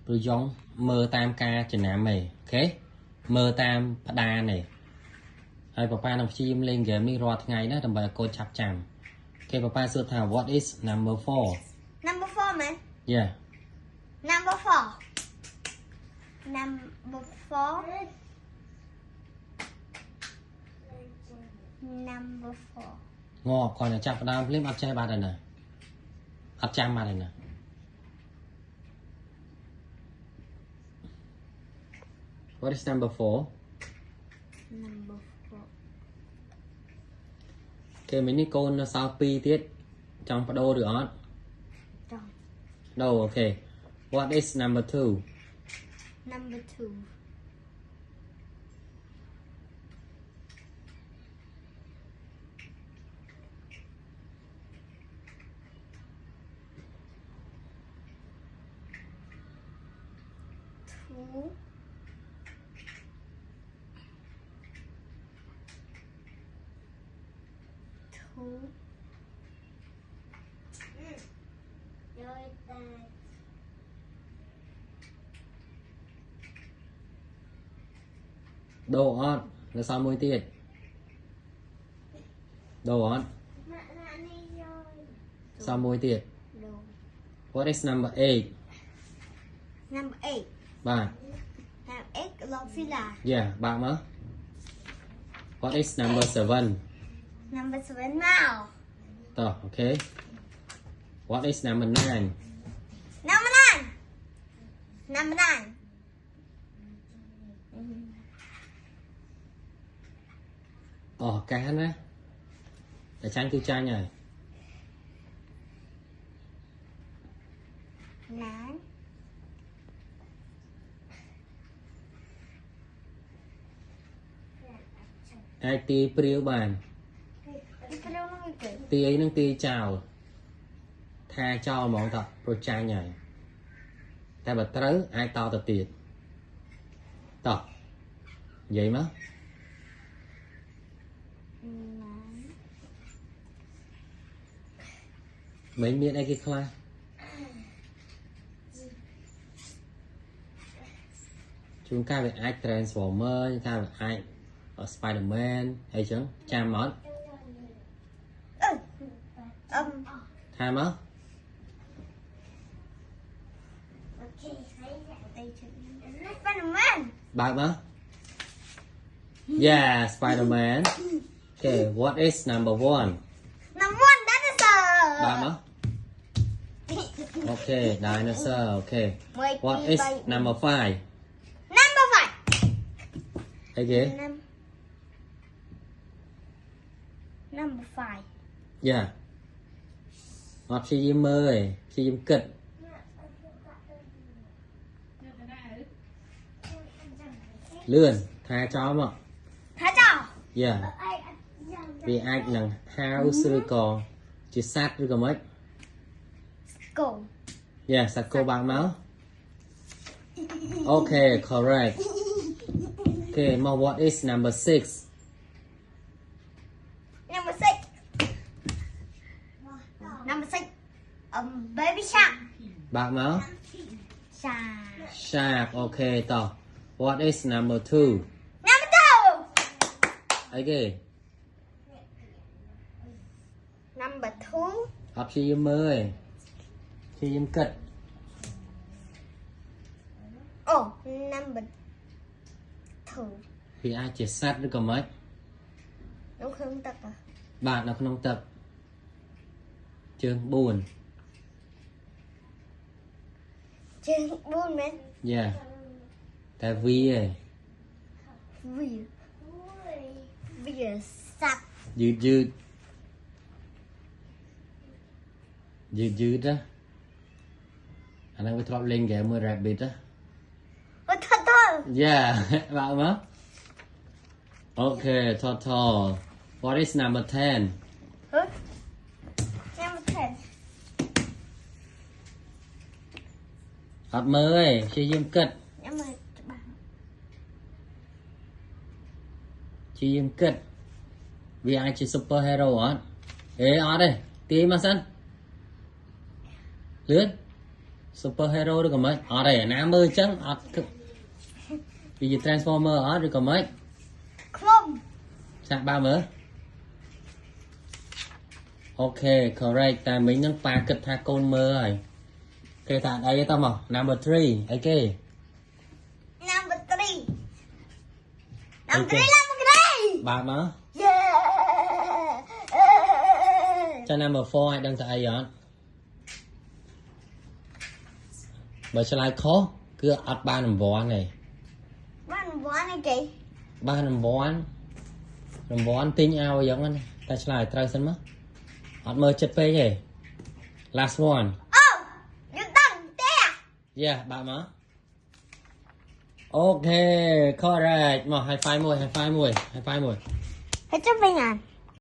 rồi giống mơ tam ca chừng nào mày ok mơ tam đa này hai papa nó chim lên game đi rọt ngày đó tầm bờ cô chặt chạm ok papa sửa thảo what is number 4 Number 4 man. yeah Number 4. Number 4. Number 4. ngọ còn là chặt đam lên áp chai ba đây nè áp cham ba đây nè what is number 4 Number 4. ok mình đi con nó sao pi tiết trong bắt đầu được không Done. đâu ok what is number 2 Number 2. Two. Two. đồ on là sao môi tiết đồ on sao môi tiết No. what is number 8 Number 8. bạn Number 8 là Villa. yeah bạn吗 what is number 7 Number 7 now. tờ ok what is number 9 Number 9. Number 9. cá á để tranh tiêu tranh này 9. ai ti priêu bàn ti ấy nâng ti chào tha cho món thật pro tranh này ta bật tới ai to tập tiệt tờ vậy má mấy miệng ai kia khoa chúng ta về ai Transformer chúng ta về ai ở Spider-Man hay chứ cha món tha má Spider-Man. bạn má yeah Spider-Man okay what is number 1 Number 1 dinosaur. bạn má okay dinosaur okay what is number 5 Number 5. hay ghế Number 5. yeah hoặc khi diêm ơi khi diêm kịch lươn tha cho mà Thả cho. yeah vì ai là hao sư cò chỉ sát rồi còn mấy Go. yeah sát cô bạn máu okay correct okay mà what is number 6 Number 6. Number 6. Baby shark. bạn máu Shark. shark okay tao what is number 2 Number 2. okay Number 2. học khi diêm ơi khi diêm kịch Oh, number 2. vì ai chỉ sát rồi còn mấy Đúng không tập à? bạn nào không tập chương buồn Trên 4 mét. yeah tại vì ấy Vì. Vì sạc. dư dư dư dư đó anh đang bị lên ghé mưa rabbit đó Ôi thật thôi. yeah bạn má okay total what is number 10 Hả? Number 10. hot mới khi diêm kịch Number 3. chi diêm kịch vì ai chỉ superhero á ê ở đây tí mà sân lướt superhero ឬក៏មិនអត់ទេណាមើលអញ្ចឹងអត់វាជា transformer អត់ឬក៏មិន Club. សាក់បើមើលអូខេ correct តែមិញហ្នឹងប៉ាគិតថាកូនមើលហើយគេថាអីទេតោះមក number 3អីគេ Number 3. Number Okay. 3, number 3. បាទមក Yeah. ចា number 4ឲ្យដឹងថាអីអត់បើឆ្លើយខុសគឺអត់បានរង្វាន់ទេ One again. បានរង្វាន់ទិញឲ្យយ៉ាងហ្នឹងតែឆ្លើយត្រូវសិនមកអត់មើលចិត្តពេកទេ last one Oh, you done there. yeah បាទមកអូខេ correct មក high five មួយ Hãy chấp bên này.